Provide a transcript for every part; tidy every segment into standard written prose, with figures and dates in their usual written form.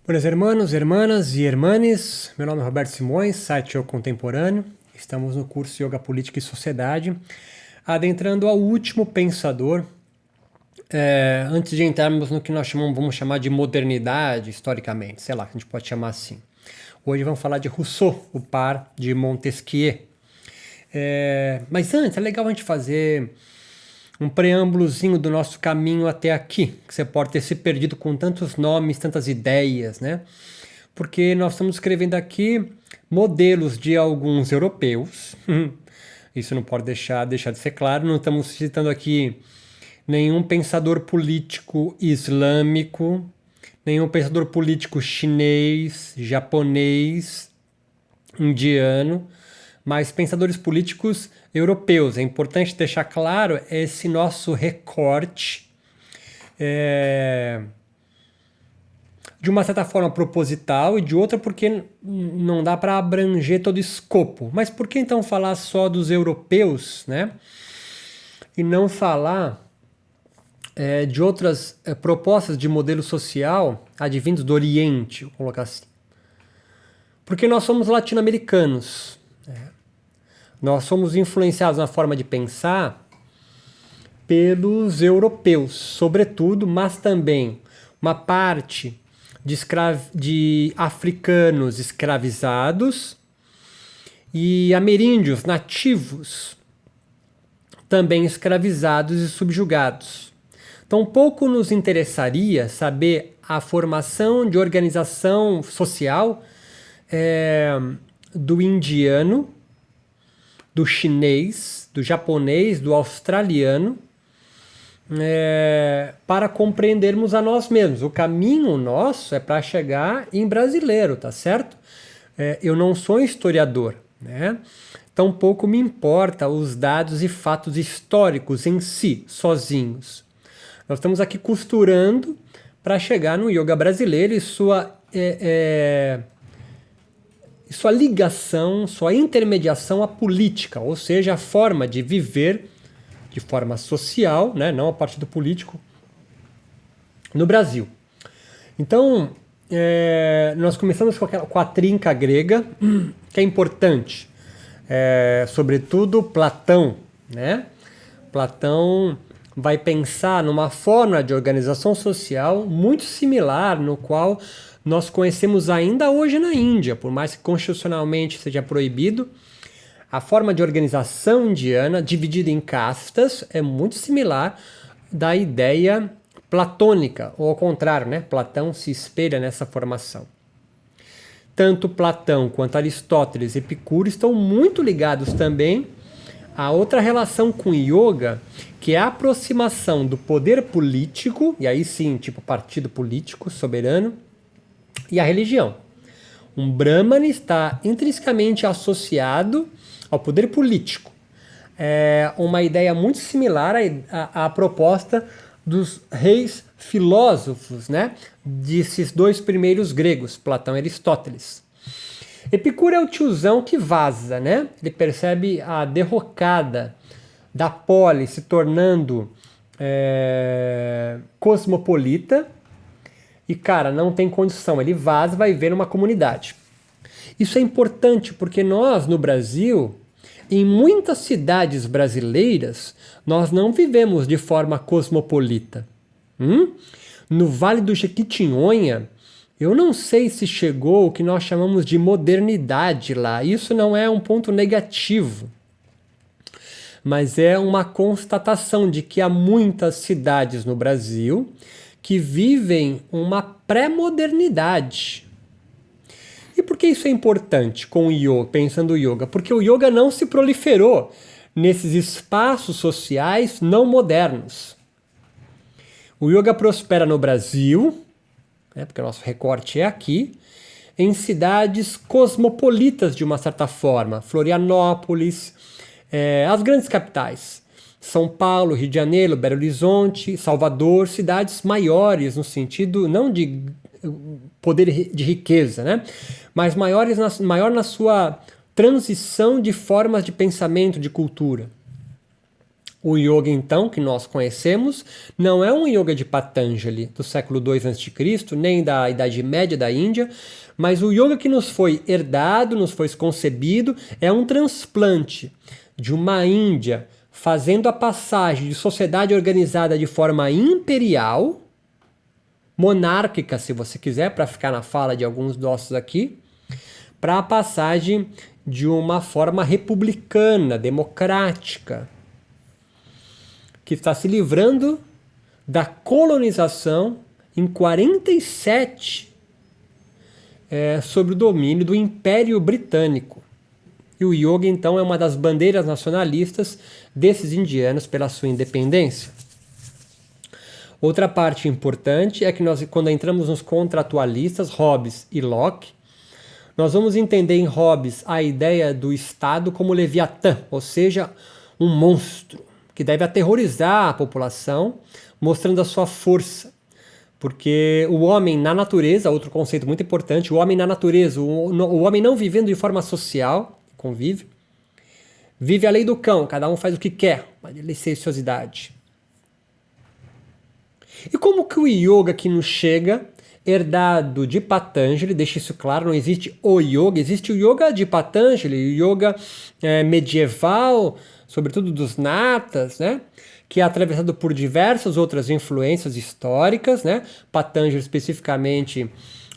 Buenas hermanos, hermanas e hermanes, meu nome é Roberto Simões, site Eu Contemporâneo. Estamos no curso Yoga Política e Sociedade, adentrando ao último pensador, antes de entrarmos no que nós vamos chamar de modernidade, historicamente, sei lá, que a gente pode chamar assim. Hoje vamos falar de Rousseau, o par de Montesquieu. Mas antes, é legal a gente fazer um preâmbulozinho do nosso caminho até aqui, que você pode ter se perdido com tantos nomes, tantas ideias, né? Porque nós estamos escrevendo aqui modelos de alguns europeus. Isso não pode deixar de ser claro. Não estamos citando aqui nenhum pensador político islâmico, nenhum pensador político chinês, japonês, indiano, mas pensadores políticos europeus. É importante deixar claro esse nosso recorte, de uma certa forma proposital e de outra porque não dá para abranger todo o escopo. Mas por que então falar só dos europeus, né? E não falar de outras propostas de modelo social advindos do Oriente, vou colocar assim. Porque nós somos latino-americanos. Nós somos influenciados na forma de pensar pelos europeus, sobretudo, mas também uma parte de africanos escravizados e ameríndios nativos também escravizados e subjugados. Então, pouco nos interessaria saber a formação de organização social do indiano, do chinês, do japonês, do australiano, para compreendermos a nós mesmos. O caminho nosso é para chegar em brasileiro, tá certo? Eu não sou historiador, né? Então pouco me importa os dados e fatos históricos em si, sozinhos. Nós estamos aqui costurando para chegar no yoga brasileiro e sua ligação, sua intermediação à política, ou seja, a forma de viver de forma social, né, não a partir do político, no Brasil. Então, nós começamos com a trinca grega, que é importante, sobretudo Platão, né? Platão vai pensar numa forma de organização social muito similar, no qual nós conhecemos ainda hoje na Índia, por mais que constitucionalmente seja proibido. A forma de organização indiana, dividida em castas, é muito similar da ideia platônica, ou ao contrário, né? Platão se espelha nessa formação. Tanto Platão quanto Aristóteles e Epicuro estão muito ligados também a outra relação com yoga, que é a aproximação do poder político, e aí sim, tipo partido político soberano, e a religião. Um Brahmana está intrinsecamente associado ao poder político. É uma ideia muito similar à proposta dos reis filósofos, né? Desses dois primeiros gregos, Platão e Aristóteles. Epicuro é o tiozão que vaza, né? Ele percebe a derrocada da polis se tornando cosmopolita e, cara, não tem condição. Ele vaza e vai ver uma comunidade. Isso é importante porque nós, no Brasil, em muitas cidades brasileiras, nós não vivemos de forma cosmopolita. No Vale do Jequitinhonha, eu não sei se chegou o que nós chamamos de modernidade lá. Isso não é um ponto negativo, mas é uma constatação de que há muitas cidades no Brasil que vivem uma pré-modernidade. E por que isso é importante com o yoga, pensando o yoga? Porque o yoga não se proliferou nesses espaços sociais não modernos. O yoga prospera no Brasil, porque o nosso recorte é aqui, em cidades cosmopolitas de uma certa forma. Florianópolis, as grandes capitais. São Paulo, Rio de Janeiro, Belo Horizonte, Salvador, cidades maiores no sentido não de poder de riqueza, né? Mas maior na sua transição de formas de pensamento, de cultura. O yoga, então, que nós conhecemos, não é um yoga de Patanjali do século II a.C., nem da Idade Média da Índia, mas o yoga que nos foi herdado, nos foi concebido, é um transplante de uma Índia fazendo a passagem de sociedade organizada de forma imperial, monárquica, se você quiser, para ficar na fala de alguns nossos aqui, para a passagem de uma forma republicana, democrática, que está se livrando da colonização em 47 sob o domínio do Império Britânico. E o yoga, então, é uma das bandeiras nacionalistas desses indianos pela sua independência. Outra parte importante é que nós, quando entramos nos contratualistas, Hobbes e Locke, nós vamos entender em Hobbes a ideia do Estado como Leviatã, ou seja, um monstro que deve aterrorizar a população, mostrando a sua força. Porque o homem na natureza, outro conceito muito importante, o homem na natureza, o homem não vivendo de forma social, convive, vive a lei do cão, cada um faz o que quer, uma licenciosidade. E como que o yoga que nos chega, herdado de Patanjali, deixa isso claro, não existe o yoga, existe o yoga de Patanjali, o yoga medieval, sobretudo dos natas, né? Que é atravessado por diversas outras influências históricas, né? Patanjali especificamente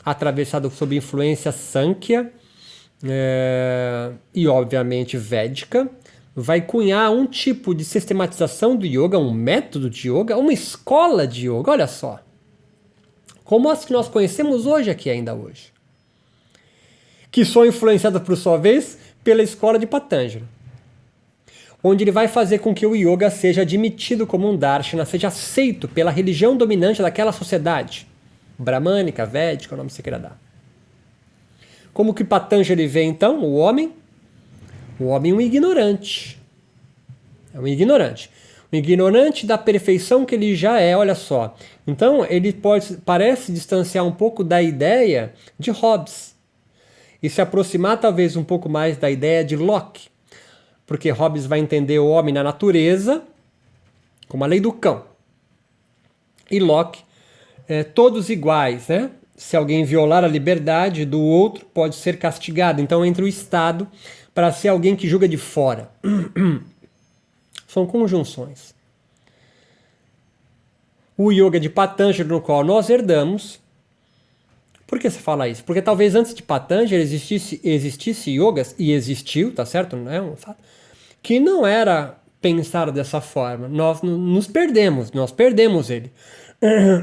atravessado sob influência Sankhya e obviamente védica, vai cunhar um tipo de sistematização do yoga, um método de yoga, uma escola de yoga, olha só. Como as que nós conhecemos hoje aqui ainda hoje. Que são influenciadas, por sua vez, pela escola de Patanjali. Onde ele vai fazer com que o yoga seja admitido como um darshana, seja aceito pela religião dominante daquela sociedade. Brahmânica, védica, o nome que você queira dar. Como que Patanjali vê, então, o homem? O homem é um ignorante. É um ignorante. Um ignorante da perfeição que ele já é, olha só. Então, ele parece distanciar um pouco da ideia de Hobbes. E se aproximar, talvez, um pouco mais da ideia de Locke. Porque Hobbes vai entender o homem na natureza como a lei do cão. E Locke, todos iguais, né? Se alguém violar a liberdade do outro, pode ser castigado. Então entra o Estado para ser alguém que julga de fora. São conjunções. O yoga de Patanjali, no qual nós herdamos. Por que você fala isso? Porque talvez antes de Patanjali existisse yogas, e existiu, tá certo? Não é um fato, que não era pensar dessa forma. Nós nos perdemos, nós perdemos ele.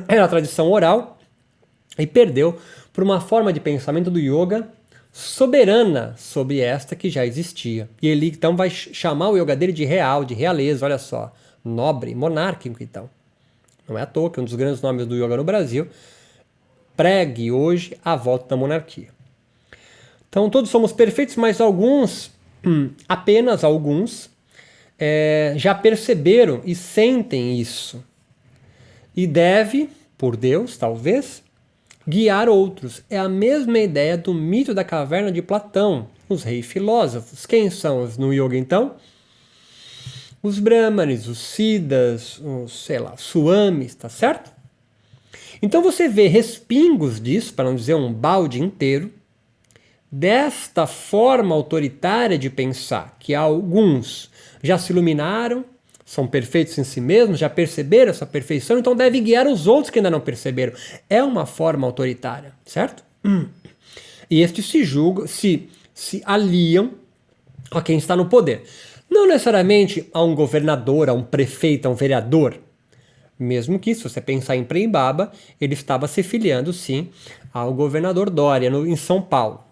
Era a tradição oral e perdeu por uma forma de pensamento do yoga soberana sobre esta que já existia. E ele então vai chamar o yoga dele de real, de realeza, olha só, nobre, monárquico então. Não é à toa que um dos grandes nomes do yoga no Brasil pregue hoje a volta da monarquia. Então todos somos perfeitos, mas alguns, apenas alguns, já perceberam e sentem isso. E deve, por Deus, talvez, guiar outros. É a mesma ideia do mito da caverna de Platão, os reis filósofos. Quem são os no yoga, então? Os brahmanes, os siddhas, os, swamis, tá certo? Então você vê respingos disso, para não dizer um balde inteiro, desta forma autoritária de pensar, que alguns já se iluminaram, são perfeitos em si mesmos, já perceberam essa perfeição, então deve guiar os outros que ainda não perceberam. É uma forma autoritária, certo? E estes se julgam, se aliam a quem está no poder. Não necessariamente a um governador, a um prefeito, a um vereador. Mesmo que, se você pensar em Prem Baba, ele estava se filiando, sim, ao governador Dória, em São Paulo.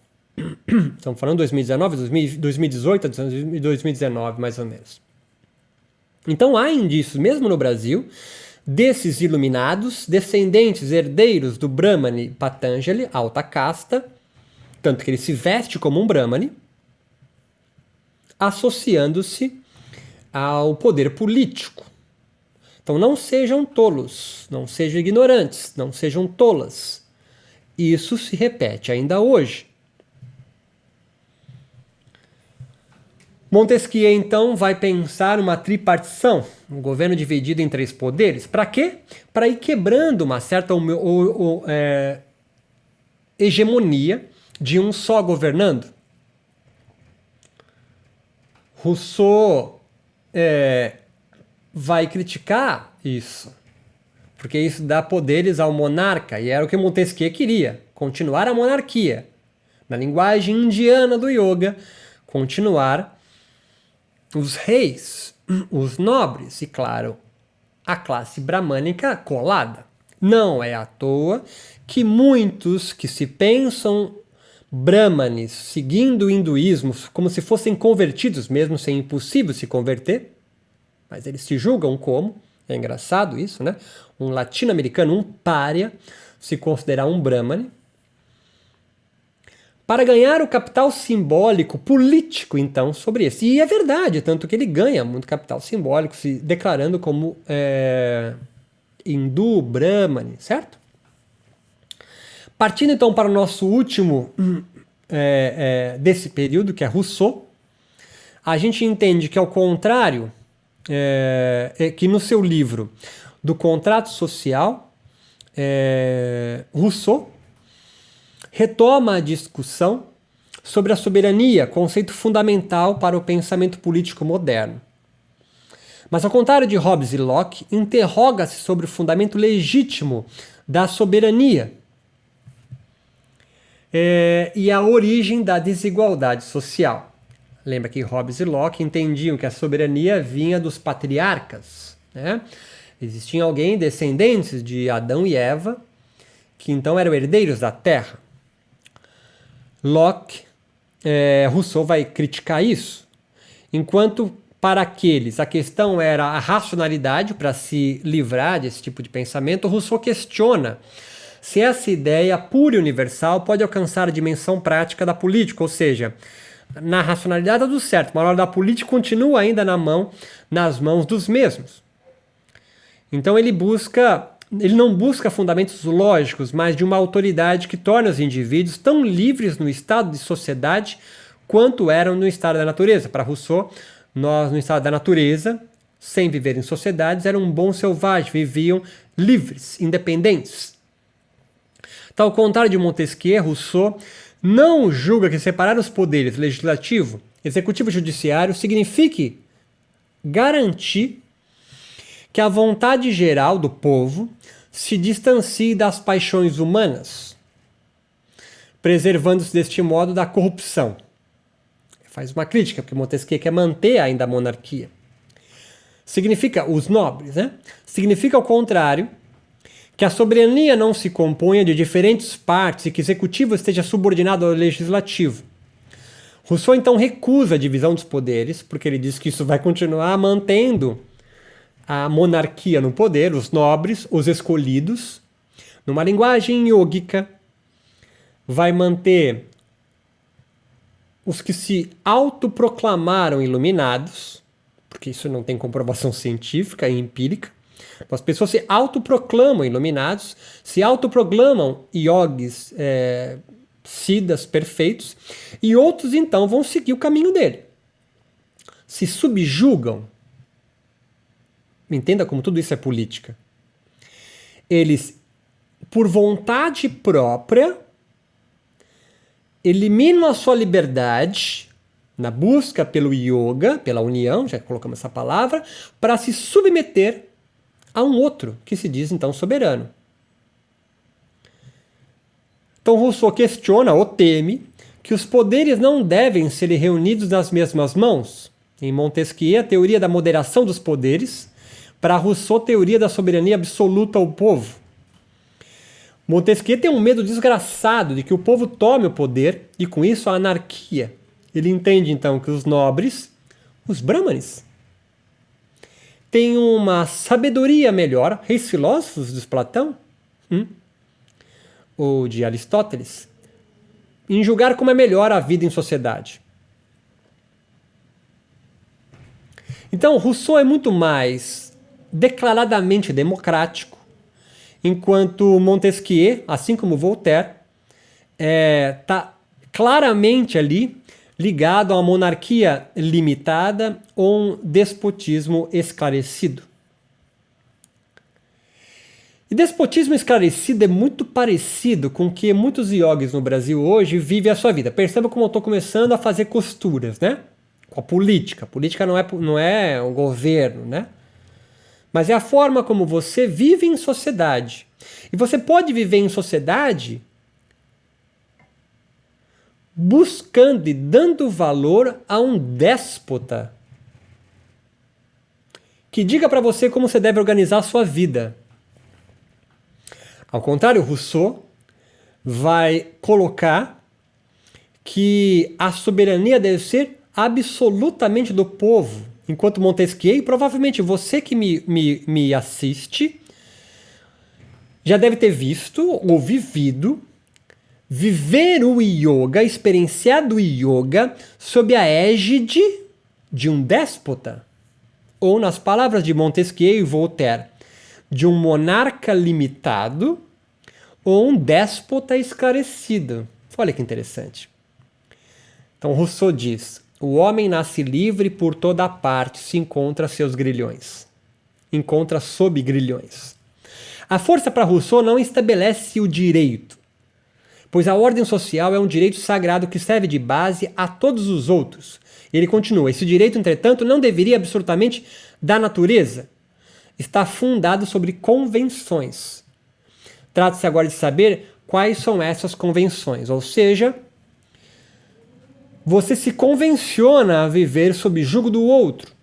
Estamos falando de 2019, 2018, 2019, mais ou menos. Então há indícios, mesmo no Brasil, desses iluminados, descendentes, herdeiros do Brahmani Patanjali, alta casta, tanto que ele se veste como um Brahmani, associando-se ao poder político. Então não sejam tolos, não sejam ignorantes, não sejam tolas. Isso se repete ainda hoje. Montesquieu, então, vai pensar uma tripartição, um governo dividido em 3 poderes. Para quê? Para ir quebrando uma certa hegemonia de um só governando. Rousseau vai criticar isso, porque isso dá poderes ao monarca, e era o que Montesquieu queria, continuar a monarquia. Na linguagem indiana do yoga, continuar os reis, os nobres e, claro, a classe bramânica colada. Não é à toa que muitos que se pensam brahmanes, seguindo o hinduísmo como se fossem convertidos, mesmo sem impossível se converter, mas eles se julgam como, é engraçado isso, né? Um latino-americano, um pária, se considerar um brahmane, para ganhar o capital simbólico político, então, sobre esse. E é verdade, tanto que ele ganha muito capital simbólico, se declarando como hindu, brahmane, certo? Partindo, então, para o nosso último desse período, que é Rousseau, a gente entende que, ao contrário, que no seu livro do Contrato Social, Rousseau retoma a discussão sobre a soberania, conceito fundamental para o pensamento político moderno. Mas, ao contrário de Hobbes e Locke, interroga-se sobre o fundamento legítimo da soberania e a origem da desigualdade social. Lembra que Hobbes e Locke entendiam que a soberania vinha dos patriarcas, né? Existia alguém, descendentes de Adão e Eva, que então eram herdeiros da terra. Locke, Rousseau vai criticar isso, enquanto para aqueles a questão era a racionalidade para se livrar desse tipo de pensamento, Rousseau questiona se essa ideia pura e universal pode alcançar a dimensão prática da política, ou seja, na racionalidade é tudo certo, mas na hora da política continua ainda nas mãos dos mesmos. Então ele não busca fundamentos lógicos, mas de uma autoridade que torna os indivíduos tão livres no estado de sociedade quanto eram no estado da natureza. Para Rousseau, nós no estado da natureza, sem viver em sociedades, eram um bom selvagem, viviam livres, independentes. Então, ao contrário de Montesquieu, Rousseau não julga que separar os poderes legislativo, executivo e judiciário signifique garantir que a vontade geral do povo se distancie das paixões humanas, preservando-se deste modo da corrupção. Faz uma crítica, porque Montesquieu quer manter ainda a monarquia. Significa, os nobres, né? Significa, ao contrário, que a soberania não se componha de diferentes partes e que o executivo esteja subordinado ao legislativo. Rousseau, então, recusa a divisão dos poderes, porque ele diz que isso vai continuar mantendo a monarquia no poder, os nobres, os escolhidos. Numa linguagem yógica, vai manter os que se autoproclamaram iluminados, porque isso não tem comprovação científica e empírica. As pessoas se autoproclamam iluminados, se autoproclamam yogis, siddhas perfeitos, e outros então vão seguir o caminho dele. Se subjugam. Entenda como tudo isso é política. Eles, por vontade própria, eliminam a sua liberdade na busca pelo yoga, pela união, já colocamos essa palavra, para se submeter a um outro, que se diz então soberano. Então Rousseau questiona ou teme que os poderes não devem ser reunidos nas mesmas mãos. Em Montesquieu, a teoria da moderação dos poderes, para Rousseau, teoria da soberania absoluta ao povo. Montesquieu tem um medo desgraçado de que o povo tome o poder e, com isso, a anarquia. Ele entende, então, que os nobres, os brahmanes, têm uma sabedoria melhor, reis filósofos de Platão, ou de Aristóteles, em julgar como é melhor a vida em sociedade. Então, Rousseau é muito mais declaradamente democrático, enquanto Montesquieu, assim como Voltaire, está claramente ali ligado a uma monarquia limitada ou um despotismo esclarecido. E despotismo esclarecido é muito parecido com o que muitos yogis no Brasil hoje vivem a sua vida. Perceba como eu estou começando a fazer costuras, né? Com a política. A política não é o governo, né? Mas é a forma como você vive em sociedade. E você pode viver em sociedade buscando e dando valor a um déspota que diga para você como você deve organizar a sua vida. Ao contrário, Rousseau vai colocar que a soberania deve ser absolutamente do povo, enquanto Montesquieu, e provavelmente você que me assiste, já deve ter visto ou vivido viver o yoga, experienciar o yoga sob a égide de um déspota. Ou, nas palavras de Montesquieu e Voltaire, de um monarca limitado ou um déspota esclarecido. Olha que interessante. Então Rousseau diz: o homem nasce livre, por toda a parte se encontra seus grilhões. Encontra sob grilhões. A força para Rousseau não estabelece o direito, pois a ordem social é um direito sagrado que serve de base a todos os outros. E ele continua: esse direito, entretanto, não deveria absolutamente da natureza. Está fundado sobre convenções. Trata-se agora de saber quais são essas convenções, ou seja, você se convenciona a viver sob jugo do outro,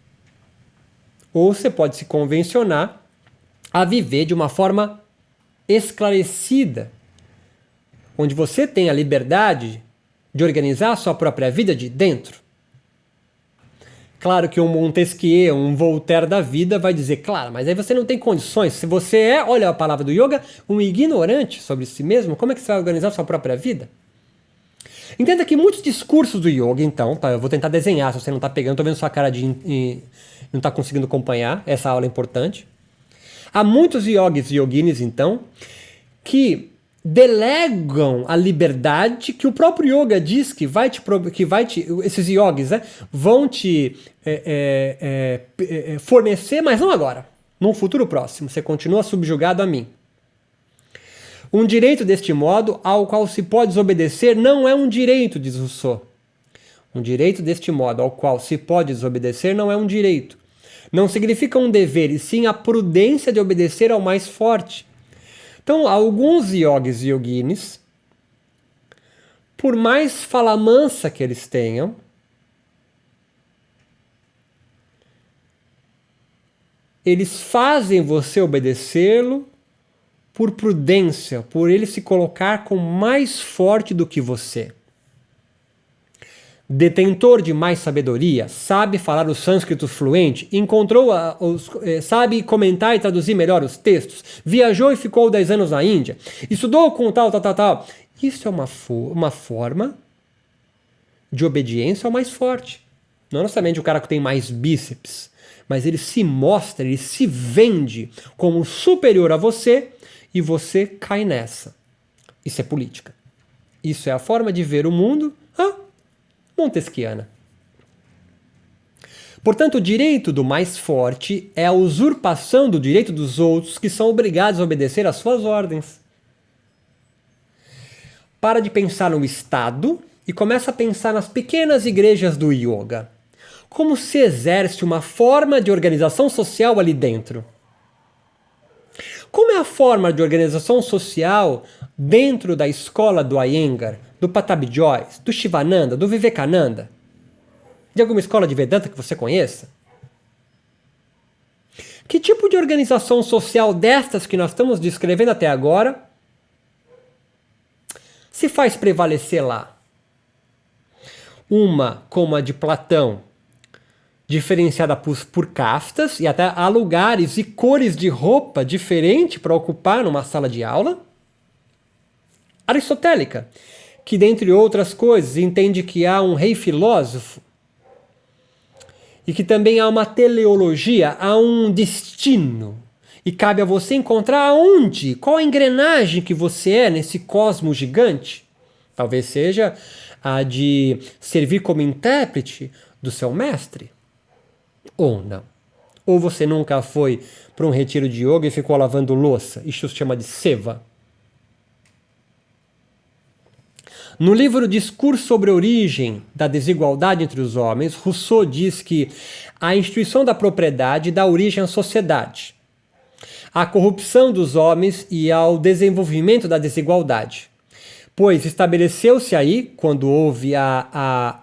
ou você pode se convencionar a viver de uma forma esclarecida, onde você tem a liberdade de organizar a sua própria vida de dentro. Claro que um Montesquieu, um Voltaire da vida vai dizer, claro, mas aí você não tem condições. Se você é, olha a palavra do yoga, um ignorante sobre si mesmo, como é que você vai organizar a sua própria vida? Entenda que muitos discursos do yoga, então, tá, eu vou tentar desenhar, se você não está pegando, estou vendo sua cara de não está conseguindo acompanhar, essa aula é importante. Há muitos yogis e yoginis, então, que delegam a liberdade que o próprio yoga diz que esses yogis, né, vão te fornecer, mas não agora, num futuro próximo. Você continua subjugado a mim. Um direito deste modo, ao qual se pode desobedecer, não é um direito, diz Rousseau. Um direito deste modo, ao qual se pode desobedecer, não é um direito. Não significa um dever, e sim a prudência de obedecer ao mais forte. Então, alguns yogis e yoginis, por mais fala mansa que eles tenham, eles fazem você obedecê-lo por prudência, por ele se colocar como mais forte do que você. Detentor de mais sabedoria, sabe falar o sânscrito fluente, sabe comentar e traduzir melhor os textos, viajou e ficou 10 anos na Índia, estudou com tal. Isso é uma forma de obediência ao mais forte. Não necessariamente o cara que tem mais bíceps, mas ele se mostra, ele se vende como superior a você e você cai nessa. Isso é política. Isso é a forma de ver o mundo montesquiana. Portanto, o direito do mais forte é a usurpação do direito dos outros que são obrigados a obedecer às suas ordens. Para de pensar no Estado e começa a pensar nas pequenas igrejas do yoga. Como se exerce uma forma de organização social ali dentro? Como é a forma de organização social dentro da escola do Iyengar, do Patabi Jois, do Shivananda, do Vivekananda? De alguma escola de Vedanta que você conheça? Que tipo de organização social destas que nós estamos descrevendo até agora se faz prevalecer lá? Uma como a de Platão, diferenciada por castas, e até há lugares e cores de roupa diferente para ocupar numa sala de aula. Aristotélica, que dentre outras coisas entende que há um rei filósofo e que também há uma teleologia, há um destino, e cabe a você encontrar aonde, qual a engrenagem que você é nesse cosmos gigante. Talvez seja a de servir como intérprete do seu mestre. Ou não. Ou você nunca foi para um retiro de yoga e ficou lavando louça. Isso se chama de seva. No livro Discurso sobre a Origem da Desigualdade entre os Homens, Rousseau diz que a instituição da propriedade dá origem à sociedade, à corrupção dos homens e ao desenvolvimento da desigualdade. Pois estabeleceu-se aí, quando houve a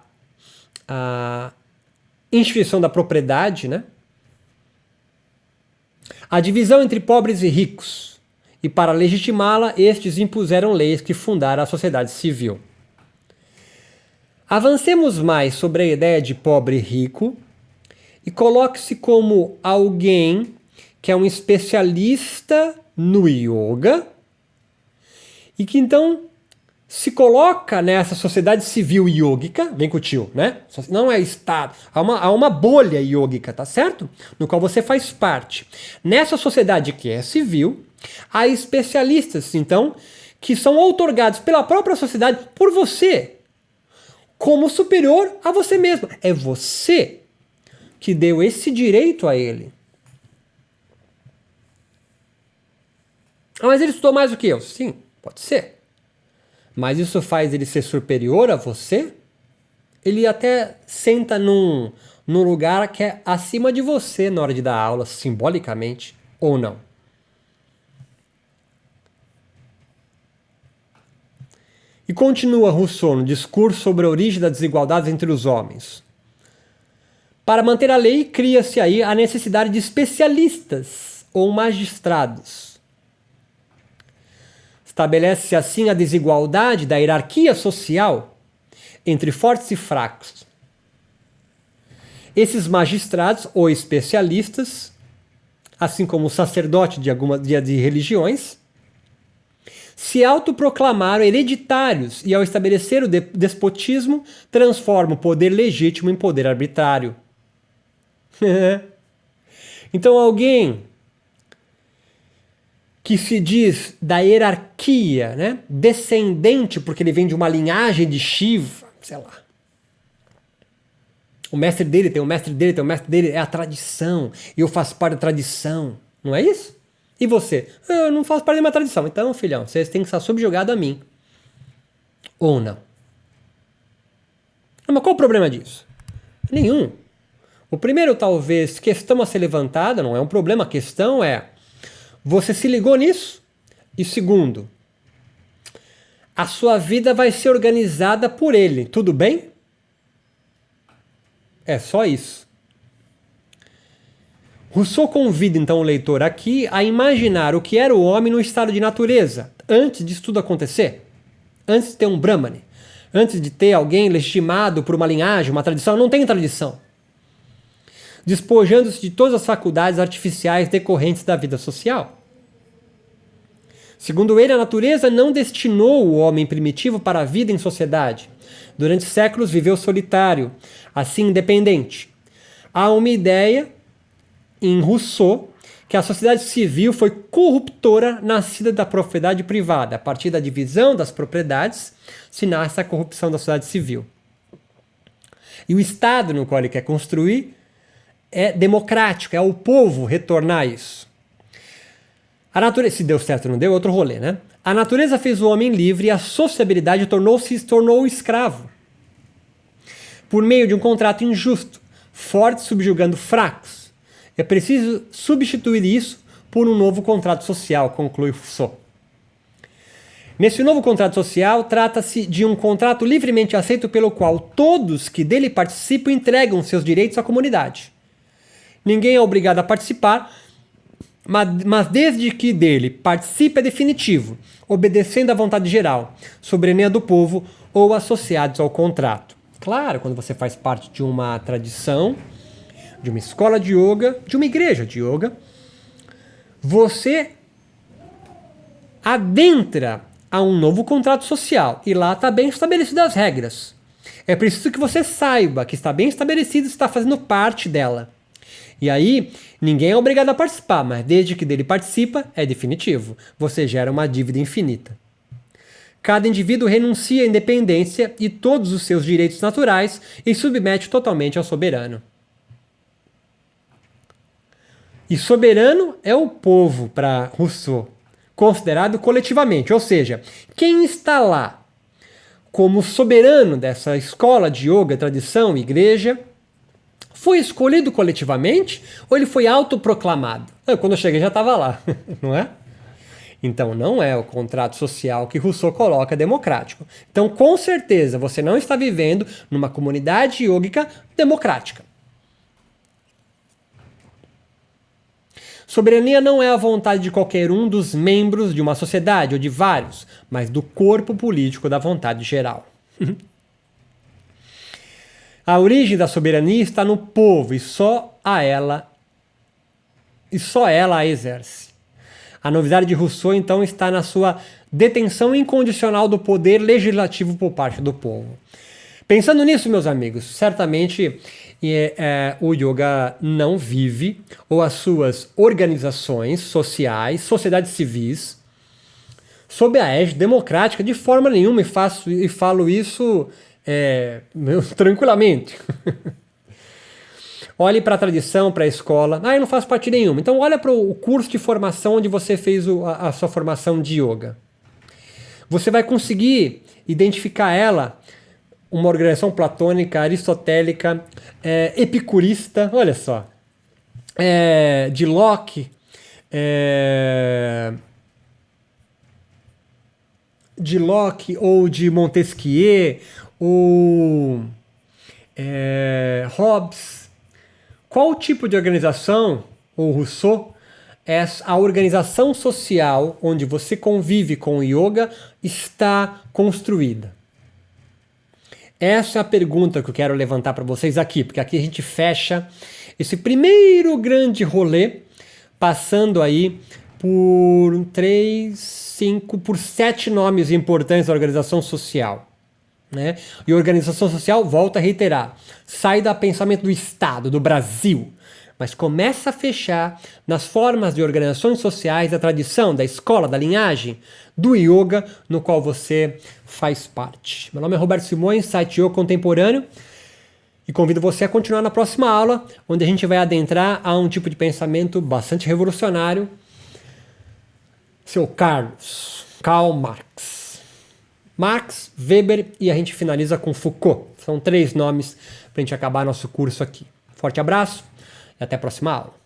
instituição da propriedade, né? A divisão entre pobres e ricos, e para legitimá-la, estes impuseram leis que fundaram a sociedade civil. Avancemos mais sobre a ideia de pobre e rico e coloque-se como alguém que é um especialista no yoga e que então se coloca nessa sociedade civil yógica, vem com o tio, né? Não é Estado, há uma bolha yógica, tá certo? No qual você faz parte. Nessa sociedade que é civil, há especialistas, então, que são outorgados pela própria sociedade por você, como superior a você mesmo. É você que deu esse direito a ele. Ah, mas ele estudou mais do que eu. Sim, pode ser. Mas isso faz ele ser superior a você? Ele até senta num lugar que é acima de você na hora de dar aula, simbolicamente, ou não? E continua Rousseau no discurso sobre a origem das desigualdades entre os homens. Para manter a lei, cria-se aí a necessidade de especialistas ou magistrados. Estabelece-se assim a desigualdade da hierarquia social entre fortes e fracos. Esses magistrados ou especialistas, assim como o sacerdote de religiões, se autoproclamaram hereditários e, ao estabelecer o despotismo, transformam o poder legítimo em poder arbitrário. Então alguém que se diz da hierarquia, né, descendente, porque ele vem de uma linhagem de Shiva, sei lá. O mestre dele tem o mestre dele, tem o mestre dele, é a tradição, e eu faço parte da tradição. Não é isso? E você? Eu não faço parte de uma tradição. Então, filhão, vocês têm que estar subjugados a mim. Ou não? Mas qual o problema disso? Nenhum. O primeiro, talvez, questão a ser levantada, não é um problema, a questão é: você se ligou nisso? E segundo, a sua vida vai ser organizada por ele, tudo bem? É só isso. Rousseau convida então o leitor aqui a imaginar o que era o homem no estado de natureza, antes disso tudo acontecer. Antes de ter um Brahmane, antes de ter alguém legitimado por uma linhagem, uma tradição. Não tem tradição. Despojando-se de todas as faculdades artificiais decorrentes da vida social. Segundo ele, a natureza não destinou o homem primitivo para a vida em sociedade. Durante séculos viveu solitário, assim independente. Há uma ideia em Rousseau que a sociedade civil foi corruptora nascida da propriedade privada. A partir da divisão das propriedades se nasce a corrupção da sociedade civil. E o Estado no qual ele quer construir é democrático, é o povo retornar a isso. A natureza, se deu certo ou não deu, é outro rolê, né? A natureza fez o homem livre e a sociabilidade tornou escravo. Por meio de um contrato injusto, fortes subjugando fracos. É preciso substituir isso por um novo contrato social, conclui Rousseau. Nesse novo contrato social, trata-se de um contrato livremente aceito pelo qual todos que dele participam entregam seus direitos à comunidade. Ninguém é obrigado a participar, mas desde que dele participe é definitivo, obedecendo à vontade geral, soberania do povo ou associados ao contrato. Claro, quando você faz parte de uma tradição, de uma escola de yoga, de uma igreja de yoga, você adentra a um novo contrato social e lá está bem estabelecidas as regras. É preciso que você saiba que está bem estabelecido, está fazendo parte dela. E aí, ninguém é obrigado a participar, mas desde que dele participa, é definitivo. Você gera uma dívida infinita. cada indivíduo renuncia à independência e todos os seus direitos naturais e submete totalmente ao soberano. E soberano é o povo, para Rousseau, considerado coletivamente, ou seja, quem está lá como soberano dessa escola de yoga, tradição, igreja, foi escolhido coletivamente ou ele foi autoproclamado? Quando eu cheguei já estava lá, não é? Então não é o contrato social que Rousseau coloca democrático. Então com certeza você não está vivendo numa comunidade yógica democrática. Soberania não é a vontade de qualquer um dos membros de uma sociedade ou de vários, mas do corpo político da vontade geral. A origem da soberania está no povo e só ela a exerce. A novidade de Rousseau, então, está na sua detenção incondicional do poder legislativo por parte do povo. Pensando nisso, meus amigos, certamente o yoga não vive, ou as suas organizações sociais, sociedades civis, sob a égide democrática de forma nenhuma, e falo isso tranquilamente. Olhe para a tradição, para a escola. Eu não faço parte nenhuma. Então olha para o curso de formação onde você fez a sua formação de yoga. Você vai conseguir identificar ela, uma organização platônica, aristotélica, epicurista, olha só, de Locke, ou de Montesquieu, ou Hobbes. Qual tipo de organização, ou Rousseau, é a organização social onde você convive com o yoga está construída? Essa é a pergunta que eu quero levantar para vocês aqui, porque aqui a gente fecha esse primeiro grande rolê, passando aí por 7 nomes importantes da organização social. Né? E a organização social, volta a reiterar, sai do pensamento do Estado, do Brasil, mas começa a fechar nas formas de organizações sociais da tradição, da escola, da linhagem, do yoga, no qual você faz parte. Meu nome é Roberto Simões, site Yoga Contemporâneo, e convido você a continuar na próxima aula, onde a gente vai adentrar a um tipo de pensamento bastante revolucionário, seu Karl Marx. Marx, Weber e a gente finaliza com Foucault. São 3 nomes para a gente acabar nosso curso aqui. Forte abraço e até a próxima aula.